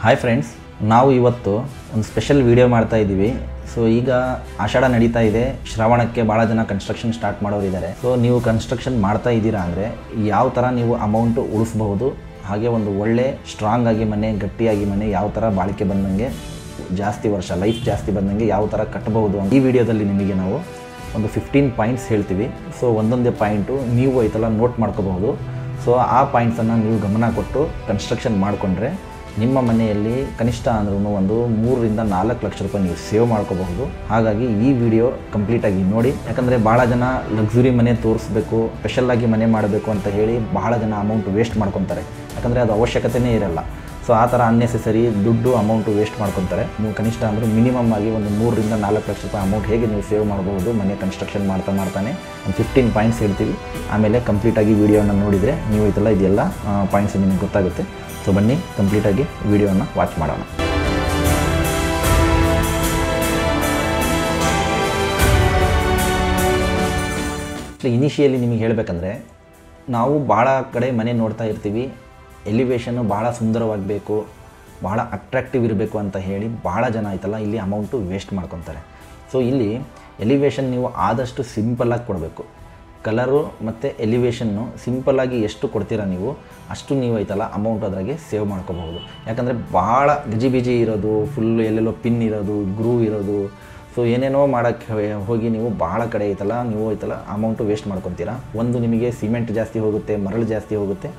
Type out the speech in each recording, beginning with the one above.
Hi friends, ನಾವು ಇವತ್ತು ಒಂದು ಸ್ಪೆಷಲ್ ವಿಡಿಯೋ ಮಾಡ್ತಾ ಇದ್ದೀವಿ. ಸೊ ಈಗ ಆಷಾಢ ನಡೀತಾ ಇದೆ, ಶ್ರಾವಣಕ್ಕೆ ಭಾಳ ಜನ ಕನ್ಸ್ಟ್ರಕ್ಷನ್ ಸ್ಟಾರ್ಟ್ ಮಾಡೋರಿದ್ದಾರೆ. ಸೊ ನೀವು ಕನ್ಸ್ಟ್ರಕ್ಷನ್ ಮಾಡ್ತಾ ಇದ್ದೀರಾ ಅಂದರೆ ಯಾವ ಥರ ನೀವು ಅಮೌಂಟು ಉಳಿಸ್ಬಹುದು, ಹಾಗೆ ಒಂದು ಒಳ್ಳೆ ಸ್ಟ್ರಾಂಗ್ ಆಗಿ ಮನೆ, ಗಟ್ಟಿಯಾಗಿ ಮನೆ ಯಾವ ಥರ ಬಾಳಿಕೆ ಬಂದಂಗೆ ಜಾಸ್ತಿ ವರ್ಷ ಲೈಫ್ ಜಾಸ್ತಿ ಬಂದಂಗೆ ಯಾವ ಥರ ಕಟ್ಟಬಹುದು ಅಂತ ಈ ವಿಡಿಯೋದಲ್ಲಿ ನಿಮಗೆ ನಾವು ಒಂದು 15 ಪಾಯಿಂಟ್ಸ್ ಹೇಳ್ತೀವಿ. ಸೊ ಒಂದೊಂದೇ ಪಾಯಿಂಟು ನೀವು ಐತಲ್ಲ ನೋಟ್ ಮಾಡ್ಕೋಬಹುದು. ಸೊ ಆ ಪಾಯಿಂಟ್ಸನ್ನು ನೀವು ಗಮನ ಕೊಟ್ಟು ಕನ್ಸ್ಟ್ರಕ್ಷನ್ ಮಾಡಿಕೊಂಡ್ರೆ ನಿಮ್ಮ ಮನೆಯಲ್ಲಿ ಕನಿಷ್ಠ ಅಂದ್ರೂ ಒಂದು 3 ರಿಂದ 4 ಲಕ್ಷ ರೂಪಾಯಿ ನೀವು ಸೇವ್ ಮಾಡ್ಕೋಬಹುದು. ಹಾಗಾಗಿ ಈ ವಿಡಿಯೋ ಕಂಪ್ಲೀಟಾಗಿ ನೋಡಿ. ಯಾಕಂದರೆ ಭಾಳ ಜನ ಲಕ್ಸುರಿ ಮನೆ ತೋರಿಸ್ಬೇಕು, ಸ್ಪೆಷಲ್ಲಾಗಿ ಮನೆ ಮಾಡಬೇಕು ಅಂತ ಹೇಳಿ ಭಾಳ ಜನ ಅಮೌಂಟ್ ವೇಸ್ಟ್ ಮಾಡ್ಕೊತಾರೆ. ಯಾಕಂದರೆ ಅದು ಅವಶ್ಯಕತೆಯೇ ಇರಲ್ಲ. ಸೊ ಆ ಥರ ಅನ್ನೆಸೆಸರಿ ದುಡ್ಡು ಅಮೌಂಟು ವೇಸ್ಟ್ ಮಾಡ್ಕೊತಾರೆ. ನೀವು ಕನಿಷ್ಠ ಅಂದರೂ ಮಿನಿಮಮ್ ಆಗಿ ಒಂದು 3 ರಿಂದ 4 ಲಕ್ಷ ರೂಪಾಯಿ ಅಮೌಂಟ್ ಹೇಗೆ ನೀವು ಸೇವ್ ಮಾಡ್ಬೋದು ಮನೆ ಕನ್ಸ್ಟ್ರಕ್ಷನ್ ಮಾಡ್ತಾನೆ ಒಂದು 15 ಪಾಯಿಂಟ್ಸ್ ಹೇಳ್ತೀವಿ. ಆಮೇಲೆ ಕಂಪ್ಲೀಟಾಗಿ ವಿಡಿಯೋನ ನೋಡಿದರೆ ನೀವು ಇದೆಲ್ಲ ಪಾಯಿಂಟ್ಸ್ ನಿಮಗೆ ಗೊತ್ತಾಗುತ್ತೆ. ಸೊ ಬನ್ನಿ ಕಂಪ್ಲೀಟಾಗಿ ವಿಡಿಯೋನ ವಾಚ್ ಮಾಡೋಣ. ಇನಿಷಿಯಲಿ ನಿಮಗೆ ಹೇಳಬೇಕಂದ್ರೆ, ನಾವು ಭಾಳ ಕಡೆ ಮನೆ ನೋಡ್ತಾ ಇರ್ತೀವಿ, ಎಲಿವೇಶನ್ನು ಭಾಳ ಸುಂದರವಾಗಬೇಕು, ಭಾಳ ಅಟ್ರಾಕ್ಟಿವ್ ಇರಬೇಕು ಅಂತ ಹೇಳಿ ಭಾಳ ಜನ ಆಯ್ತಲ್ಲ ಇಲ್ಲಿ ಅಮೌಂಟು ವೇಸ್ಟ್ ಮಾಡ್ಕೊತಾರೆ. ಸೊ ಇಲ್ಲಿ ಎಲಿವೇಶನ್ ನೀವು ಆದಷ್ಟು ಸಿಂಪಲ್ಲಾಗಿ ಕೊಡಬೇಕು. ಕಲರು ಮತ್ತು ಎಲಿವೇಶನ್ನು ಸಿಂಪಲ್ಲಾಗಿ ಎಷ್ಟು ಕೊಡ್ತೀರಾ ನೀವು ಅಷ್ಟು ನೀವು ಐತಲ್ಲ ಅಮೌಂಟ್ ಅದ್ರಾಗೆ ಸೇವ್ ಮಾಡ್ಕೋಬಹುದು. ಯಾಕಂದರೆ ಭಾಳ ಗಜಿಬಿಜಿ ಇರೋದು, ಫುಲ್ಲು ಎಲ್ಲೆಲ್ಲೋ ಪಿನ್ ಇರೋದು, ಗ್ರೂ ಇರೋದು, ಸೊ ಏನೇನೋ ಮಾಡೋಕ್ಕೆ ಹೋಗಿ ನೀವು ಭಾಳ ಕಡೆ ನೀವು ಅಮೌಂಟು ವೇಸ್ಟ್ ಮಾಡ್ಕೊತೀರಾ. ಒಂದು ನಿಮಗೆ ಸಿಮೆಂಟ್ ಜಾಸ್ತಿ ಹೋಗುತ್ತೆ, ಮರಳು ಜಾಸ್ತಿ ಹೋಗುತ್ತೆ,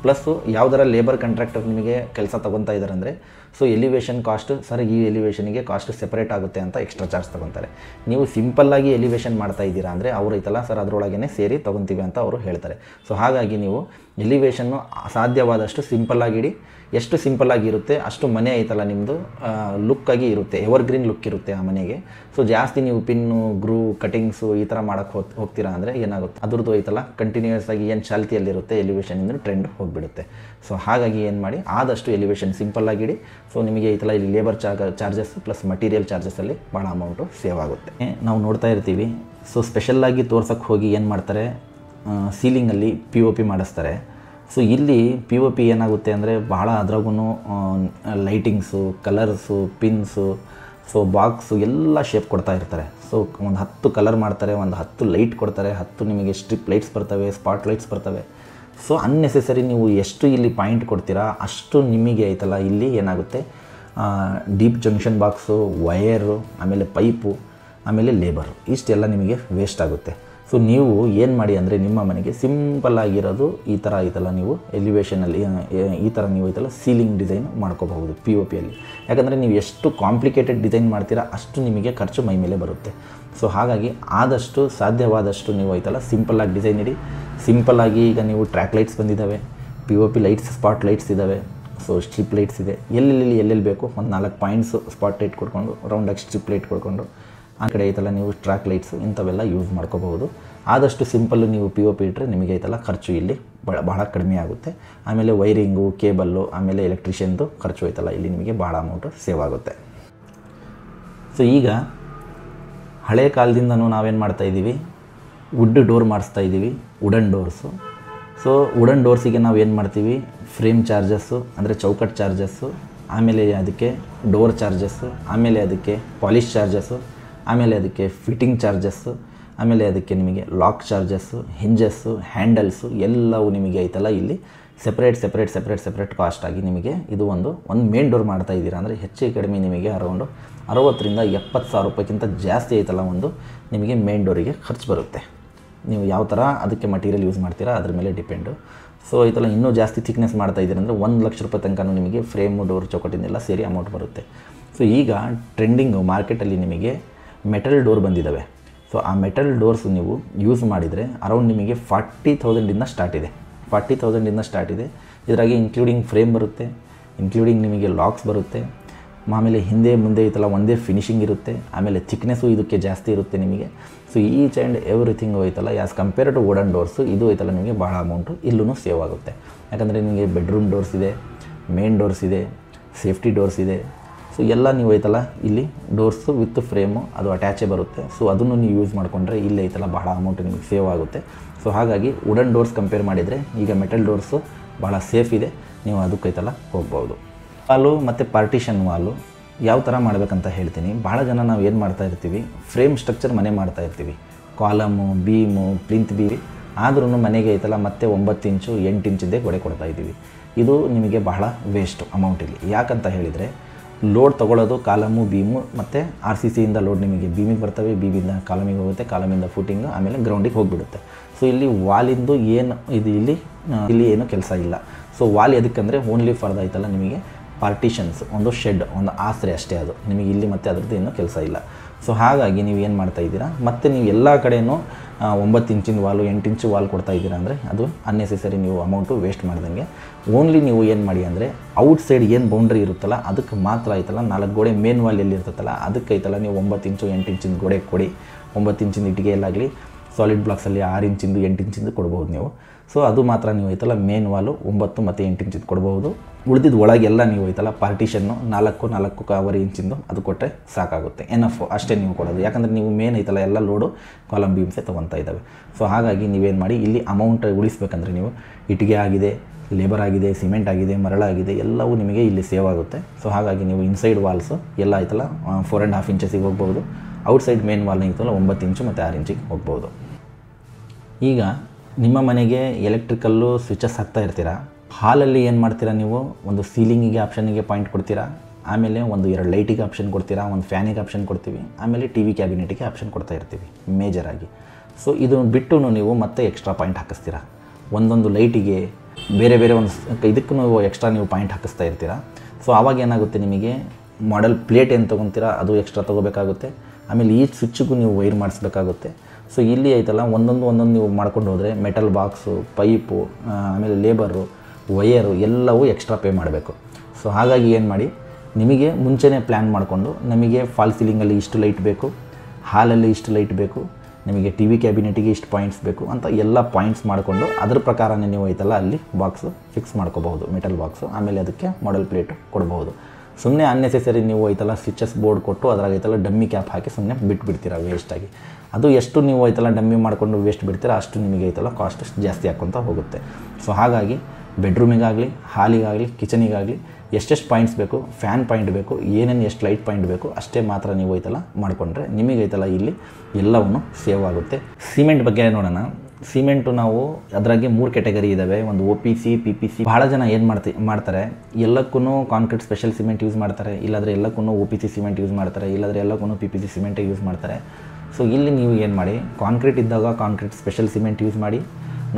ಪ್ಲಸ್ಸು ಯಾವುದರ ಲೇಬರ್ ಕಾಂಟ್ರಾಕ್ಟರ್ ನಿಮಗೆ ಕೆಲಸ ತೊಗೊತಾ ಇದ್ದಾರೆ ಅಂದರೆ ಸೊ ಎಲಿವೇಶನ್ ಕಾಸ್ಟ್ ಸರ್ ಈ ಎಲಿವೇಶನಿಗೆ ಕಾಸ್ಟ್ ಸೆಪರೇಟ್ ಆಗುತ್ತೆ ಅಂತ ಎಕ್ಸ್ಟ್ರಾ ಚಾರ್ಜ್ ತೊಗೊತಾರೆ. ನೀವು ಸಿಂಪಲ್ಲಾಗಿ ಎಲಿವೇಶನ್ ಮಾಡ್ತಾ ಇದ್ದೀರಾ ಅಂದರೆ ಅವರು ಸರ್ ಅದರೊಳಗೇ ಸೇರಿ ತೊಗೊತೀವಿ ಅಂತ ಅವರು ಹೇಳ್ತಾರೆ. ಸೊ ಹಾಗಾಗಿ ನೀವು ಎಲಿವೇಶನ್ನು ಸಾಧ್ಯವಾದಷ್ಟು ಸಿಂಪಲ್ಲಾಗಿಡಿ. ಎಷ್ಟು ಸಿಂಪಲ್ಲಾಗಿರುತ್ತೆ ಅಷ್ಟು ಮನೆ ನಿಮ್ಮದು ಲುಕ್ಕಾಗಿ ಇರುತ್ತೆ, ಎವರ್ಗ್ರೀನ್ ಲುಕ್ ಇರುತ್ತೆ ಆ ಮನೆಗೆ. ಸೊ ಜಾಸ್ತಿ ನೀವು ಪಿನ್ನು, ಗ್ರೂ, ಕಟಿಂಗ್ಸು ಈ ಥರ ಮಾಡೋಕ್ಕೆ ಹೋಗ್ತೀರಾ ಅಂದರೆ ಏನಾಗುತ್ತೆ, ಅದ್ರದ್ದು ಕಂಟಿನ್ಯೂಯಸ್ ಆಗಿ ಏನು ಚಾಲ್ತಿಯಲ್ಲಿರುತ್ತೆ ಎಲಿವೇಶನಿಂದ ಟ್ರೆಂಡ್ ಹೋಗಿಬಿಡುತ್ತೆ. ಸೊ ಹಾಗಾಗಿ ಏನು ಮಾಡಿ, ಆದಷ್ಟು ಎಲಿವೇಶನ್ ಸಿಂಪಲ್ಲಾಗಿಡಿ. ಸೊ ನಿಮಗೆ ಇಲ್ಲಿ ಲೇಬರ್ ಚಾರ್ಜಸ್ ಪ್ಲಸ್ ಮಟೀರಿಯಲ್ ಚಾರ್ಜಸಲ್ಲಿ ಭಾಳ ಅಮೌಂಟು ಸೇವ್ ಆಗುತ್ತೆ. ನಾವು ನೋಡ್ತಾ ಇರ್ತೀವಿ. ಸೊ ಸ್ಪೆಷಲ್ಲಾಗಿ ತೋರ್ಸೋಕ್ಕೆ ಹೋಗಿ ಏನು ಮಾಡ್ತಾರೆ, ಸೀಲಿಂಗಲ್ಲಿ POP ಮಾಡಿಸ್ತಾರೆ. ಸೊ ಇಲ್ಲಿ POP ಏನಾಗುತ್ತೆ ಅಂದರೆ ಭಾಳ ಅದ್ರಾಗೂ lightings, colours, pins, so boxes ಎಲ್ಲ ಶೇಪ್ ಕೊಡ್ತಾ ಇರ್ತಾರೆ. ಸೊ ಒಂದು 10 ಕಲರ್ ಮಾಡ್ತಾರೆ, ಒಂದು 10 ಲೈಟ್ ಕೊಡ್ತಾರೆ, 10 ನಿಮಗೆ ಸ್ಟ್ರಿಪ್ ಲೈಟ್ಸ್ ಬರ್ತವೆ, ಸ್ಪಾಟ್ ಲೈಟ್ಸ್ ಬರ್ತವೆ. ಸೊ ಅನ್ನೆಸೆಸರಿ ನೀವು ಎಷ್ಟು ಇಲ್ಲಿ ಪಾಯಿಂಟ್ ಕೊಡ್ತೀರಾ ಅಷ್ಟು ನಿಮಗೆ ಇಲ್ಲಿ ಏನಾಗುತ್ತೆ, ಡೀಪ್ ಜಂಕ್ಷನ್ ಬಾಕ್ಸು, ವಯರು, ಆಮೇಲೆ ಪೈಪು, ಆಮೇಲೆ ಲೇಬರು, ಇಷ್ಟೆಲ್ಲ ನಿಮಗೆ ವೇಸ್ಟ್ ಆಗುತ್ತೆ. ಸೊ ನೀವು ಏನು ಮಾಡಿ ಅಂದರೆ ನಿಮ್ಮ ಮನೆಗೆ ಸಿಂಪಲ್ಲಾಗಿರೋದು ಈ ಥರ ನೀವು ಎಲಿವೇಶನಲ್ಲಿ ಈ ಥರ ನೀವು ಸೀಲಿಂಗ್ ಡಿಸೈನ್ ಮಾಡ್ಕೋಬಹುದು POPಯಲ್ಲಿ. ಯಾಕಂದರೆ ನೀವು ಎಷ್ಟು ಕಾಂಪ್ಲಿಕೇಟೆಡ್ ಡಿಸೈನ್ ಮಾಡ್ತೀರಾ ಅಷ್ಟು ನಿಮಗೆ ಖರ್ಚು ಮೈ ಮೇಲೆ ಬರುತ್ತೆ. ಸೊ ಹಾಗಾಗಿ ಆದಷ್ಟು ಸಾಧ್ಯವಾದಷ್ಟು ನೀವು ಸಿಂಪಲ್ಲಾಗಿ ಡಿಸೈನ್ ಇಡಿ. ಸಿಂಪಲ್ಲಾಗಿ ಈಗ ನೀವು ಟ್ರ್ಯಾಕ್ ಲೈಟ್ಸ್ ಬಂದಿದ್ದಾವೆ, POP ಲೈಟ್ಸ್, ಸ್ಪಾಟ್ ಲೈಟ್ಸ್ ಇದ್ದಾವೆ, ಸೊ ಸ್ಟ್ರಿಪ್ ಲೈಟ್ಸ್ ಇದೆ. ಎಲ್ಲೆಲ್ಲಿ ಬೇಕು ಒಂದು 4 ಪಾಯಿಂಟ್ಸು ಸ್ಪಾಟ್ ಲೈಟ್ ಕೊಡ್ಕೊಂಡು, ರೌಂಡಾಗಿ ಸ್ಟ್ರಿಪ್ ಲೈಟ್ ಕೊಡ್ಕೊಂಡು, ಆ ಕಡೆ ನೀವು ಟ್ರ್ಯಾಕ್ ಲೈಟ್ಸು ಇಂಥವೆಲ್ಲ ಯೂಸ್ ಮಾಡ್ಕೋಬಹುದು. ಆದಷ್ಟು ಸಿಂಪಲ್ಲು ನೀವು POP ಇಟ್ಟರೆ ನಿಮಗೆ ಖರ್ಚು ಇಲ್ಲಿ ಭಾಳ ಕಡಿಮೆ ಆಗುತ್ತೆ. ಆಮೇಲೆ ವೈರಿಂಗು, ಕೇಬಲ್ಲು, ಆಮೇಲೆ ಎಲೆಕ್ಟ್ರಿಷಿಯನ್ದು ಖರ್ಚು ಇಲ್ಲಿ ನಿಮಗೆ ಭಾಳ ಅಮೌಂಟು ಸೇವ್ ಆಗುತ್ತೆ. ಸೊ ಈಗ ಹಳೆ ಕಾಲದಿಂದನೂ ನಾವೇನು ಮಾಡ್ತಾಯಿದ್ದೀವಿ, ವುಡ್ ಡೋರ್ ಮಾಡಿಸ್ತಾ ಇದ್ದೀವಿ, ವುಡನ್ ಡೋರ್ಸು. ಸೊ ವುಡನ್ ಡೋರ್ಸಿಗೆ ನಾವು ಏನು ಮಾಡ್ತೀವಿ, ಫ್ರೇಮ್ ಚಾರ್ಜಸ್ಸು ಅಂದರೆ ಚೌಕಟ್ಟು ಚಾರ್ಜಸ್ಸು, ಆಮೇಲೆ ಅದಕ್ಕೆ ಡೋರ್ ಚಾರ್ಜಸ್ಸು, ಆಮೇಲೆ ಅದಕ್ಕೆ ಪಾಲಿಶ್ ಚಾರ್ಜಸ್ಸು, ಆಮೇಲೆ ಅದಕ್ಕೆ ಫಿಟ್ಟಿಂಗ್ ಚಾರ್ಜಸ್ಸು, ಆಮೇಲೆ ಅದಕ್ಕೆ ನಿಮಗೆ ಲಾಕ್ ಚಾರ್ಜಸ್ಸು, ಹಿಂಜಸ್ಸು, ಹ್ಯಾಂಡಲ್ಸು ಎಲ್ಲವೂ ನಿಮಗೆ ಇಲ್ಲಿ ಸೆಪ್ರೇಟ್ ಕಾಸ್ಟಾಗಿ ನಿಮಗೆ ಇದು ಒಂದು ಮೇನ್ ಡೋರ್ ಮಾಡ್ತಾ ಇದ್ದೀರಾ ಅಂದರೆ ಹೆಚ್ಚು ಕಡಿಮೆ ನಿಮಗೆ ಅರೌಂಡು 60 ರಿಂದ 70 ಸಾವಿರ ರೂಪಾಯಿಗಿಂತ ಜಾಸ್ತಿ ಒಂದು ನಿಮಗೆ ಮೇನ್ ಡೋರಿಗೆ ಖರ್ಚು ಬರುತ್ತೆ. ನೀವು ಯಾವ ಥರ ಅದಕ್ಕೆ ಮಟೀರಿಯಲ್ ಯೂಸ್ ಮಾಡ್ತೀರಾ ಅದ್ರ ಮೇಲೆ ಡಿಪೆಂಡು. ಸೊ ಇನ್ನೂ ಜಾಸ್ತಿ ಥಿಕ್ನೆಸ್ ಮಾಡ್ತಾ ಇದ್ದೀರ ಅಂದರೆ 1 ಲಕ್ಷ ರೂಪಾಯಿ ತನಕ ನಿಮಗೆ ಫ್ರೇಮು, ಡೋರ್, ಚೌಕಟ್ಟಿನೆಲ್ಲ ಸೇರಿ ಅಮೌಂಟ್ ಬರುತ್ತೆ. ಸೊ ಈಗ ಟ್ರೆಂಡಿಂಗು ಮಾರ್ಕೆಟಲ್ಲಿ ನಿಮಗೆ ಮೆಟಲ್ ಡೋರ್ ಬಂದಿದ್ದಾವೆ. ಸೊ ಆ ಮೆಟಲ್ ಡೋರ್ಸ್ ನೀವು ಯೂಸ್ ಮಾಡಿದರೆ ಅರೌಂಡ್ ನಿಮಗೆ 40,000 ಸ್ಟಾರ್ಟ್ ಇದೆ. ಇದರಾಗೆ ಇನ್ಕ್ಲೂಡಿಂಗ್ ಫ್ರೇಮ್ ಬರುತ್ತೆ, ಇನ್ಕ್ಲೂಡಿಂಗ್ ನಿಮಗೆ ಲಾಕ್ಸ್ ಬರುತ್ತೆ, ಆಮೇಲೆ ಹಿಂದೆ ಮುಂದೆ ಒಂದೇ ಫಿನಿಶಿಂಗ್ ಇರುತ್ತೆ, ಆಮೇಲೆ ಥಿಕ್ನೆಸ್ಸು ಇದಕ್ಕೆ ಜಾಸ್ತಿ ಇರುತ್ತೆ ನಿಮಗೆ. So each and everything as compare to wooden doors ಇದು ನಿಮಗೆ ಭಾಳ ಅಮೌಂಟು ಇಲ್ಲೂ ಸೇವ್ ಆಗುತ್ತೆ. ಯಾಕಂದರೆ ನಿಮಗೆ ಬೆಡ್ರೂಮ್ ಡೋರ್ಸ್ ಇದೆ, ಮೇನ್ ಡೋರ್ಸ್ ಇದೆ, ಸೇಫ್ಟಿ ಡೋರ್ಸ್ ಇದೆ. ಸೊ ಎಲ್ಲ ನೀವು ಇಲ್ಲಿ ಡೋರ್ಸು ವಿತ್ ಫ್ರೇಮು ಅದು ಅಟ್ಯಾಚೇ ಬರುತ್ತೆ. ಸೊ ಅದನ್ನು ನೀವು ಯೂಸ್ ಮಾಡಿಕೊಂಡ್ರೆ ಇಲ್ಲಿ ಭಾಳ ಅಮೌಂಟ್ ನಿಮಗೆ ಸೇವ್ ಆಗುತ್ತೆ. ಸೊ ಹಾಗಾಗಿ ವುಡನ್ ಡೋರ್ಸ್ ಕಂಪೇರ್ ಮಾಡಿದರೆ ಈಗ ಮೆಟಲ್ ಡೋರ್ಸು ಭಾಳ ಸೇಫ್ ಇದೆ, ನೀವು ಅದಕ್ಕೆ ಹೋಗ್ಬೋದು. ವಾಲು ಮತ್ತು ಪಾರ್ಟಿಷನ್ ವಾಲು ಯಾವ ಥರ ಮಾಡಬೇಕಂತ ಹೇಳ್ತೀನಿ. ಭಾಳ ಜನ ನಾವು ಏನು ಮಾಡ್ತಾ ಇರ್ತೀವಿ, ಫ್ರೇಮ್ ಸ್ಟ್ರಕ್ಚರ್ ಮನೆ ಮಾಡ್ತಾ ಇರ್ತೀವಿ, ಕಾಲಮು, ಬೀಮು, ಪ್ಲಿಂತ್ ಬೀಮ್, ಆದ್ರೂ ಮನೆಗೆ ಐತಲ್ಲ ಮತ್ತೆ 9 ಇಂಚು 8 ಇಂಚಿದ್ದೇ ಗೋಡೆ ಕೊಡ್ತಾ ಇದ್ದೀವಿ. ಇದು ನಿಮಗೆ ಬಹಳ ವೇಸ್ಟು ಅಮೌಂಟಿಲ್ಲಿ. ಯಾಕಂತ ಹೇಳಿದರೆ ಲೋಡ್ ತೊಗೊಳ್ಳೋದು ಕಾಲಮು, ಬೀಮು ಮತ್ತು RCCಯಿಂದ ಲೋಡ್ ನಿಮಗೆ ಬೀಮಿಗೆ ಬರ್ತವೆ, ಬೀಮಿಂದ ಕಾಲಮಿಗೆ ಹೋಗುತ್ತೆ, ಕಾಲಮಿಂದ ಫುಟಿಂಗು, ಆಮೇಲೆ ಗ್ರೌಂಡಿಗೆ ಹೋಗಿಬಿಡುತ್ತೆ. ಸೊ ಇಲ್ಲಿ ವಾಲಿಂದು ಏನು ಇದು ಇಲ್ಲಿ ಏನು ಕೆಲಸ ಇಲ್ಲ. ಸೊ ವಾಲ್ ಎದಕ್ಕಂದರೆ ಓನ್ಲಿ ಫಾರ್ ಐತಲ್ಲ ನಿಮಗೆ ಪಾರ್ಟಿಷನ್ಸ್, ಒಂದು ಶೆಡ್, ಒಂದು ಆಸರೆ ಅಷ್ಟೇ. ಅದು ನಿಮಗೆ ಇಲ್ಲಿ ಮತ್ತೆ ಅದರದ್ದು ಏನೂ ಕೆಲಸ ಇಲ್ಲ. ಸೊ ಹಾಗಾಗಿ ನೀವು ಏನು ಮಾಡ್ತಾಯಿದ್ದೀರಾ, ಮತ್ತು ನೀವು ಎಲ್ಲ ಕಡೆಯೂ 9 ಇಂಚಿನ ವಾಲು, 8 ಇಂಚು ವಾಲ್ ಕೊಡ್ತಾ ಇದ್ದೀರಾ ಅಂದರೆ ಅದು ಅನ್ನೆಸೆಸರಿ ನೀವು ಅಮೌಂಟು ವೇಸ್ಟ್ ಮಾಡ್ದಂಗೆ. ಓನ್ಲಿ ನೀವು ಏನು ಮಾಡಿ ಅಂದರೆ ಔಟ್ ಸೈಡ್ ಏನು ಬೌಂಡ್ರಿ ಇರುತ್ತಲ್ಲ ಅದಕ್ಕೆ ಮಾತ್ರ ಐತಲ್ಲ 4 ಗೋಡೆ ಮೇನ್ ವಾಲ್ ಎಲ್ಲಿ ಇರ್ತೈತಲ್ಲ ಅದಕ್ಕೆ ಐತಲ್ಲ ನೀವು 9 ಇಂಚು 8 ಇಂಚಿನ ಗೋಡೆ ಕೊಡಿ. 9 ಇಂಚಿನ ಇಟ್ಟಿಗೆಯಲ್ಲಾಗಲಿ ಸಾಲಿಡ್ ಬ್ಲಾಕ್ಸಲ್ಲಿ 6 ಇಂಚಿಂದು 8 ಇಂಚಿಂದು ಕೊಡ್ಬೋದು ನೀವು. ಸೊ ಅದು ಮಾತ್ರ ನೀವು ಐತಲ್ಲ ಮೇನ್ ವಾಲು 9 ಮತ್ತು 8 ಇಂಚಿಂದು ಕೊಡ್ಬೋದು. ಉಳಿದಿದ್ದು ಒಳಗೆಲ್ಲ ನೀವು ಐತಲ್ಲ ಪಾರ್ಟಿಷನ್ನು 4 ಇಂಚಿಂದು ಅದು ಕೊಟ್ಟರೆ ಸಾಕಾಗುತ್ತೆ, ಎನಫ್ ಅಷ್ಟೇ ನೀವು ಕೊಡೋದು. ಯಾಕಂದರೆ ನೀವು ಮೇನ್ ಐತಲ್ಲ ಎಲ್ಲ ಲೋಡು ಕಾಲಮ್ ಬೀಮ್ಸೇ ತೊಗೊತಾ ಇದ್ದಾವೆ. ಸೊ ಹಾಗಾಗಿ ನೀವೇನು ಮಾಡಿ ಇಲ್ಲಿ ಅಮೌಂಟ್ ಉಳಿಸ್ಬೇಕಂದ್ರೆ ನೀವು ಇಟ್ಟಿಗೆ ಆಗಿದೆ, ಲೇಬರ್ ಆಗಿದೆ, ಸಿಮೆಂಟ್ ಆಗಿದೆ, ಮರಳಾಗಿದೆ, ಎಲ್ಲವೂ ನಿಮಗೆ ಇಲ್ಲಿ ಸೇವ್ ಆಗುತ್ತೆ. ಸೊ ಹಾಗಾಗಿ ನೀವು ಇನ್ಸೈಡ್ ವಾಲ್ಸು ಎಲ್ಲ ಐತಲ್ಲ 4.5 ಇಂಚಸ್ಸಿಗೆ ಹೋಗ್ಬೋದು. ಔಟ್ಸೈಡ್ ಮೇನ್ ವಾಲ್ನ ಐತಲ್ಲ 9 ಇಂಚು ಮತ್ತು 6 ಇಂಚಿಗೆ ಹೋಗ್ಬೋದು. ಈಗ ನಿಮ್ಮ ಮನೆಗೆ ಎಲೆಕ್ಟ್ರಿಕಲ್ಲು ಸ್ವಿಚಸ್ ಹಾಕ್ತಾ ಇರ್ತೀರಾ. ಹಾಲಲ್ಲಿ ಏನು ಮಾಡ್ತೀರಾ, ನೀವು ಒಂದು ಸೀಲಿಂಗಿಗೆ ಆಪ್ಷನ್ನಿಗೆ ಪಾಯಿಂಟ್ ಕೊಡ್ತೀರಾ, ಆಮೇಲೆ 2 ಲೈಟಿಗೆ ಆಪ್ಷನ್ ಕೊಡ್ತೀರಾ, ಒಂದು ಫ್ಯಾನಿಗೆ ಆಪ್ಷನ್ ಕೊಡ್ತೀವಿ, ಆಮೇಲೆ TV ಕ್ಯಾಬಿನೆಟಿಗೆ ಆಪ್ಷನ್ ಕೊಡ್ತಾ ಇರ್ತೀವಿ ಮೇಜರಾಗಿ. ಸೊ ಇದು ಬಿಟ್ಟು ನೀವು ಮತ್ತೆ ಎಕ್ಸ್ಟ್ರಾ ಪಾಯಿಂಟ್ ಹಾಕಿಸ್ತೀರಾ. ಒಂದೊಂದು ಲೈಟಿಗೆ ಬೇರೆ ಒಂದು ಇದಕ್ಕೂ ನೀವು ಎಕ್ಸ್ಟ್ರಾ ನೀವು ಪಾಯಿಂಟ್ ಹಾಕಿಸ್ತಾ ಇರ್ತೀರಾ. ಸೊ ಆವಾಗ ಏನಾಗುತ್ತೆ, ನಿಮಗೆ ಮಾಡೆಲ್ ಪ್ಲೇಟ್ ಏನು ತೊಗೊತೀರಾ ಅದು ಎಕ್ಸ್ಟ್ರಾ ತೊಗೋಬೇಕಾಗುತ್ತೆ. ಆಮೇಲೆ ಈ ಸ್ವಿಚ್ಗೂ ನೀವು ವೈರ್ ಮಾಡಿಸ್ಬೇಕಾಗುತ್ತೆ. ಸೊ ಇಲ್ಲಿ ಐತಲ್ಲ ಒಂದೊಂದು ನೀವು ಮಾಡ್ಕೊಂಡು ಹೋದರೆ ಮೆಟಲ್ ಬಾಕ್ಸು, ಪೈಪು, ಆಮೇಲೆ ಲೇಬರು, ವಯರು ಎಲ್ಲವೂ ಎಕ್ಸ್ಟ್ರಾ ಪೇ ಮಾಡಬೇಕು. ಸೊ ಹಾಗಾಗಿ ಏನು ಮಾಡಿ, ನಿಮಗೆ ಮುಂಚೆನೇ ಪ್ಲ್ಯಾನ್ ಮಾಡಿಕೊಂಡು ನಮಗೆ ಫಾಲ್ ಸೀಲಿಂಗಲ್ಲಿ ಇಷ್ಟು ಲೈಟ್ ಬೇಕು, ಹಾಲಲ್ಲಿ ಇಷ್ಟು ಲೈಟ್ ಬೇಕು, ನಿಮಗೆ TV ಕ್ಯಾಬಿನೆಟಿಗೆ ಇಷ್ಟು ಪಾಯಿಂಟ್ಸ್ ಬೇಕು ಅಂತ ಎಲ್ಲ ಪಾಯಿಂಟ್ಸ್ ಮಾಡಿಕೊಂಡು ಅದ್ರ ಪ್ರಕಾರನೇ ನೀವು ಐತಲ್ಲ ಅಲ್ಲಿ ಬಾಕ್ಸು ಫಿಕ್ಸ್ ಮಾಡ್ಕೋಬಹುದು, ಮೆಟಲ್ ಬಾಕ್ಸು. ಆಮೇಲೆ ಅದಕ್ಕೆ ಮಾಡೆಲ್ ಪ್ಲೇಟು ಕೊಡ್ಬೋದು. ಸುಮ್ಮನೆ ಅನ್ನೆಸೆಸರಿ ನೀವು ಐತಲ್ಲ ಸ್ವಿಚಸ್ ಬೋರ್ಡ್ ಕೊಟ್ಟು ಅದ್ರಾಗ ಐತಲ್ಲ ಡಮ್ಮಿ ಕ್ಯಾಪ್ ಹಾಕಿ ಸುಮ್ಮನೆ ಬಿಟ್ಬಿಡ್ತೀರಾ ವೇಸ್ಟಾಗಿ. ಅದು ಎಷ್ಟು ನೀವು ಐತಲ್ಲ ಡಮ್ಮಿ ಮಾಡಿಕೊಂಡು ವೇಸ್ಟ್ ಬಿಡ್ತೀರಾ ಅಷ್ಟು ನಿಮಗೆ ಐತಲ್ಲ ಕಾಸ್ಟ್ ಜಾಸ್ತಿ ಹಾಕ್ಕೊತ ಹೋಗುತ್ತೆ. ಸೊ ಹಾಗಾಗಿ ಬೆಡ್ರೂಮಿಗಾಗಲಿ, ಹಾಲಿಗಾಗಲಿ, ಕಿಚನಿಗಾಗಲಿ ಎಷ್ಟೆಷ್ಟು ಪಾಯಿಂಟ್ಸ್ ಬೇಕು, ಫ್ಯಾನ್ ಪಾಯಿಂಟ್ ಬೇಕು, ಏನೇನು ಎಷ್ಟು ಲೈಟ್ ಪಾಯಿಂಟ್ ಬೇಕು ಅಷ್ಟೇ ಮಾತ್ರ ನೀವು ಐತಲ್ಲ ಮಾಡಿಕೊಂಡ್ರೆ ನಿಮಗೆ ಐತಲ್ಲ ಇಲ್ಲಿ ಎಲ್ಲವನ್ನು ಸೇವ್ ಆಗುತ್ತೆ. ಸಿಮೆಂಟ್ ಬಗ್ಗೆ ನೋಡೋಣ. ಸಿಮೆಂಟು ನಾವು ಅದರಾಗೆ 3 ಕ್ಯಾಟಗರಿ ಇದ್ದಾವೆ. ಒಂದು OPC, PPC. ಭಾಳ ಜನ ಏನು ಮಾಡ್ತಾರೆ, ಎಲ್ಲಕ್ಕೂ ಕಾಂಕ್ರೀಟ್ ಸ್ಪೆಷಲ್ ಸಿಮೆಂಟ್ ಯೂಸ್ ಮಾಡ್ತಾರೆ, ಇಲ್ಲಾಂದರೆ ಎಲ್ಲಕ್ಕೂ OPC ಸಿಮೆಂಟ್ ಯೂಸ್ ಮಾಡ್ತಾರೆ, ಇಲ್ಲಾಂದರೆ ಎಲ್ಲಕ್ಕೂ PPC ಸಿಮೆಂಟೇ ಯೂಸ್ ಮಾಡ್ತಾರೆ. ಸೊ ಇಲ್ಲಿ ನೀವು ಏನು ಮಾಡಿ, ಕಾಂಕ್ರೀಟ್ ಇದ್ದಾಗ ಕಾಂಕ್ರೀಟ್ ಸ್ಪೆಷಲ್ ಸಿಮೆಂಟ್ ಯೂಸ್ ಮಾಡಿ,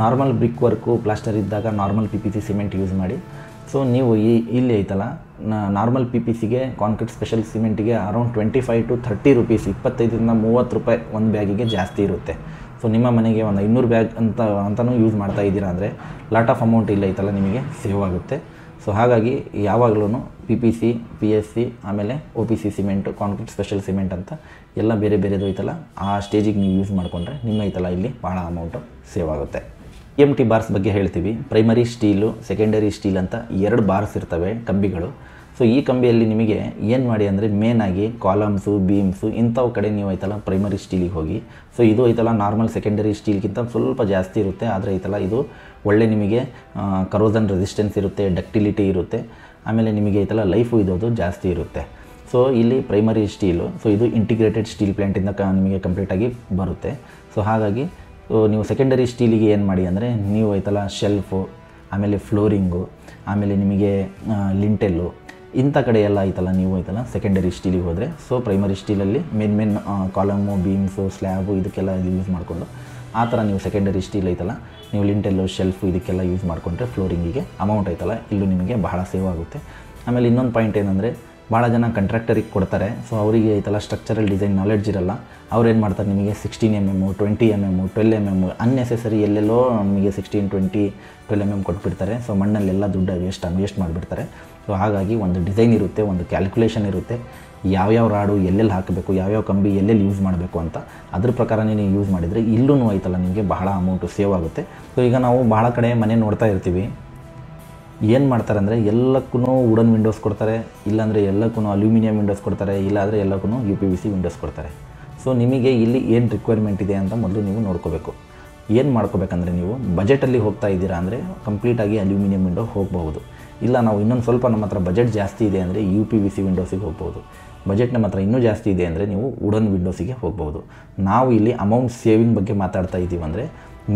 ನಾರ್ಮಲ್ ಬ್ರಿಕ್ ವರ್ಕು ಪ್ಲಾಸ್ಟರ್ ಇದ್ದಾಗ ನಾರ್ಮಲ್ PPC ಸಿಮೆಂಟ್ ಯೂಸ್ ಮಾಡಿ. ಸೊ ನೀವು ಇಲ್ಲಿ ಐತಲ್ಲ ನಾರ್ಮಲ್ PPCಗೆ ಕಾಂಕ್ರೀಟ್ ಸ್ಪೆಷಲ್ ಸಿಮೆಂಟಿಗೆ ಅರೌಂಡ್ 25 to 30 ರೂಪೀಸ್, 25ರಿಂದ 30 ರೂಪಾಯಿ ಒಂದು ಬ್ಯಾಗಿಗೆ ಜಾಸ್ತಿ ಇರುತ್ತೆ. ಸೊ ನಿಮ್ಮ ಮನೆಗೆ ಒಂದು 500 ಬ್ಯಾಗ್ ಅಂತಲೂ ಯೂಸ್ ಮಾಡ್ತಾ ಇದ್ದೀರಾ ಅಂದರೆ ಲಾಟ್ ಆಫ್ ಅಮೌಂಟ್ ಇಲ್ಲ ಐತಲ್ಲ ನಿಮಗೆ ಸೇವ್ ಆಗುತ್ತೆ. ಸೊ ಹಾಗಾಗಿ ಯಾವಾಗಲೂ PPC, PSC, ಆಮೇಲೆ OPC cement, concrete special cement ಅಂತ ಎಲ್ಲ ಬೇರೆದು ಐತಲ್ಲ ಆ ಸ್ಟೇಜಿಗೆ ನೀವು ಯೂಸ್ ಮಾಡಿಕೊಂಡ್ರೆ ನಿಮ್ಮ ಐತಲ್ಲ ಇಲ್ಲಿ ಭಾಳ ಅಮೌಂಟು ಸೇವ್ ಆಗುತ್ತೆ. TMT ಬಾರ್ಸ್ ಬಗ್ಗೆ ಹೇಳ್ತೀವಿ. ಪ್ರೈಮರಿ ಸ್ಟೀಲು, ಸೆಕೆಂಡರಿ ಸ್ಟೀಲ್ ಅಂತ 2 ಬಾರ್ಸ್ ಇರ್ತವೆ ಕಂಬಿಗಳು. ಸೊ ಈ ಕಂಬಿಯಲ್ಲಿ ನಿಮಗೆ ಏನು ಮಾಡಿ ಅಂದರೆ ಮೇನಾಗಿ ಕಾಲಮ್ಸು, ಬೀಮ್ಸು ಇಂಥವು ಕಡೆ ನೀವು ಐತಲ್ಲ ಪ್ರೈಮರಿ ಸ್ಟೀಲಿಗೆ ಹೋಗಿ. ಸೊ ಇದು ಐತಲ್ಲ ನಾರ್ಮಲ್ ಸೆಕೆಂಡರಿ ಸ್ಟೀಲ್ಗಿಂತ ಸ್ವಲ್ಪ ಜಾಸ್ತಿ ಇರುತ್ತೆ, ಆದರೆ ಐತಲ್ಲ ಇದು ಒಳ್ಳೆ ನಿಮಗೆ ಕರೋಸನ್ ರೆಸಿಸ್ಟೆನ್ಸ್ ಇರುತ್ತೆ, ಡಕ್ಟಿಲಿಟಿ ಇರುತ್ತೆ, ಆಮೇಲೆ ನಿಮಗೆ ಐತಲ್ಲ ಲೈಫು ಇರೋದು ಜಾಸ್ತಿ ಇರುತ್ತೆ. ಸೊ ಇಲ್ಲಿ ಪ್ರೈಮರಿ ಸ್ಟೀಲು, ಸೊ ಇದು ಇಂಟಿಗ್ರೇಟೆಡ್ ಸ್ಟೀಲ್ ಪ್ಲ್ಯಾಂಟಿಂದ ನಿಮಗೆ ಕಂಪ್ಲೀಟಾಗಿ ಬರುತ್ತೆ. ಸೊ ಹಾಗಾಗಿ ನೀವು ಸೆಕೆಂಡರಿ ಸ್ಟೀಲಿಗೆ ಏನು ಮಾಡಿ ಅಂದರೆ ನೀವು ಐತಲ್ಲ ಶೆಲ್ಫು, ಆಮೇಲೆ ಫ್ಲೋರಿಂಗು, ಆಮೇಲೆ ನಿಮಗೆ ಲಿಂಟೆಲ್ಲು ಇಂಥ ಕಡೆ ಎಲ್ಲ ಐತಲ್ಲ ನೀವು ಐತಲ್ಲ ಸೆಕೆಂಡರಿ ಸ್ಟೀಲಿಗೆ ಹೋದರೆ. ಸೊ ಪ್ರೈಮರಿ ಸ್ಟೀಲಲ್ಲಿ ಮೇನ್ ಕಾಲಮು, ಬೀಮ್ಸು, ಸ್ಲ್ಯಾಬು ಇದಕ್ಕೆಲ್ಲ ಯೂಸ್ ಮಾಡಿಕೊಂಡು ಆ ಥರ ನೀವು ಸೆಕೆಂಡರಿ ಸ್ಟೀಲ್ ಐತಲ್ಲ ನೀವು ಲಿಂಟೆಲ್ಲು, ಶೆಲ್ಫು ಇದಕ್ಕೆಲ್ಲ ಯೂಸ್ ಮಾಡಿಕೊಂಡ್ರೆ ಫ್ಲೋರಿಂಗಿಗೆ ಅಮೌಂಟ್ ಐತಲ್ಲ ಇಲ್ಲೂ ನಿಮಗೆ ಬಹಳ ಸೇವ್ ಆಗುತ್ತೆ. ಆಮೇಲೆ ಇನ್ನೊಂದು ಪಾಯಿಂಟ್ ಏನಂದರೆ ಭಾಳ ಜನ ಕಾಂಟ್ರಾಕ್ಟರಿಗೆ ಕೊಡ್ತಾರೆ. ಸೊ ಅವರಿಗೆ ಐತಲ್ಲ ಸ್ಟ್ರಕ್ಚರಲ್ ಡಿಸೈನ್ ನಾಲೆಡ್ಜ್ ಇರಲ್ಲ. ಅವ್ರು ಏನು ಮಾಡ್ತಾರೆ, ನಿಮಗೆ 16 mm, 20 mm, 12 mm ಅನ್ನೆಸೆಸರಿ ಎಲ್ಲೆಲ್ಲೋ ನಿಮಗೆ 16, 20, 12 mm ಕೊಟ್ಬಿಡ್ತಾರೆ. ಸೊ ಮಣ್ಣಲ್ಲೆಲ್ಲ ದುಡ್ಡು ವೇಸ್ಟ್ ಮಾಡಿಬಿಡ್ತಾರೆ. ಸೊ ಹಾಗಾಗಿ ಒಂದು ಡಿಸೈನ್ ಇರುತ್ತೆ, ಒಂದು ಕ್ಯಾಲ್ಕುಲೇಷನ್ ಇರುತ್ತೆ, ಯಾವ್ಯಾವ ರಾಡು ಎಲ್ಲೆಲ್ಲಿ ಹಾಕಬೇಕು, ಯಾವ್ಯಾವ ಕಂಬಿ ಎಲ್ಲೆಲ್ಲಿ ಯೂಸ್ ಮಾಡಬೇಕು ಅಂತ ಅದ್ರ ಪ್ರಕಾರನೇ ನೀವು ಯೂಸ್ ಮಾಡಿದರೆ ಇಲ್ಲೂ ಐತಲ್ಲ ನಿಮಗೆ ಬಹಳ ಅಮೌಂಟು ಸೇವ್ ಆಗುತ್ತೆ. ಸೊ ಈಗ ನಾವು ಭಾಳ ಕಡೆ ಮನೆ ನೋಡ್ತಾ ಇರ್ತೀವಿ, ಏನು ಮಾಡ್ತಾರೆ ಅಂದರೆ ಎಲ್ಲಕ್ಕೂ ವುಡನ್ ವಿಂಡೋಸ್ ಕೊಡ್ತಾರೆ, ಇಲ್ಲಾಂದರೆ ಎಲ್ಲಕ್ಕೂ ಅಲ್ಯೂಮಿನಿಯಂ ವಿಂಡೋಸ್ ಕೊಡ್ತಾರೆ, ಇಲ್ಲಾಂದರೆ ಎಲ್ಲಕ್ಕೂ UPVC ವಿಂಡೋಸ್ ಕೊಡ್ತಾರೆ. ಸೊ ನಿಮಗೆ ಇಲ್ಲಿ ಏನು ರಿಕ್ವೈರ್ಮೆಂಟ್ ಇದೆ ಅಂತ ಮೊದಲು ನೀವು ನೋಡ್ಕೋಬೇಕು. ಏನು ಮಾಡ್ಕೋಬೇಕಂದ್ರೆ ನೀವು ಬಜೆಟಲ್ಲಿ ಹೋಗ್ತಾ ಇದ್ದೀರಾ ಅಂದರೆ ಕಂಪ್ಲೀಟಾಗಿ ಅಲ್ಯೂಮಿನಿಯಂ ವಿಂಡೋ ಹೋಗಬಹುದು. ಇಲ್ಲ ನಾವು ಇನ್ನೊಂದು ಸ್ವಲ್ಪ ನಮ್ಮ ಹತ್ರ ಬಜೆಟ್ ಜಾಸ್ತಿ ಇದೆ ಅಂದರೆ UPVC ವಿಂಡೋಸಿಗೆ ಹೋಗ್ಬೋದು. ಬಜೆಟ್ ನಮ್ಮ ಹತ್ರ ಇನ್ನೂ ಜಾಸ್ತಿ ಇದೆ ಅಂದರೆ ನೀವು ವುಡನ್ ವಿಂಡೋಸಿಗೆ ಹೋಗ್ಬೋದು. ನಾವು ಇಲ್ಲಿ ಅಮೌಂಟ್ ಸೇವಿಂಗ್ ಬಗ್ಗೆ ಮಾತಾಡ್ತಾ ಇದ್ದೀವಿ ಅಂದರೆ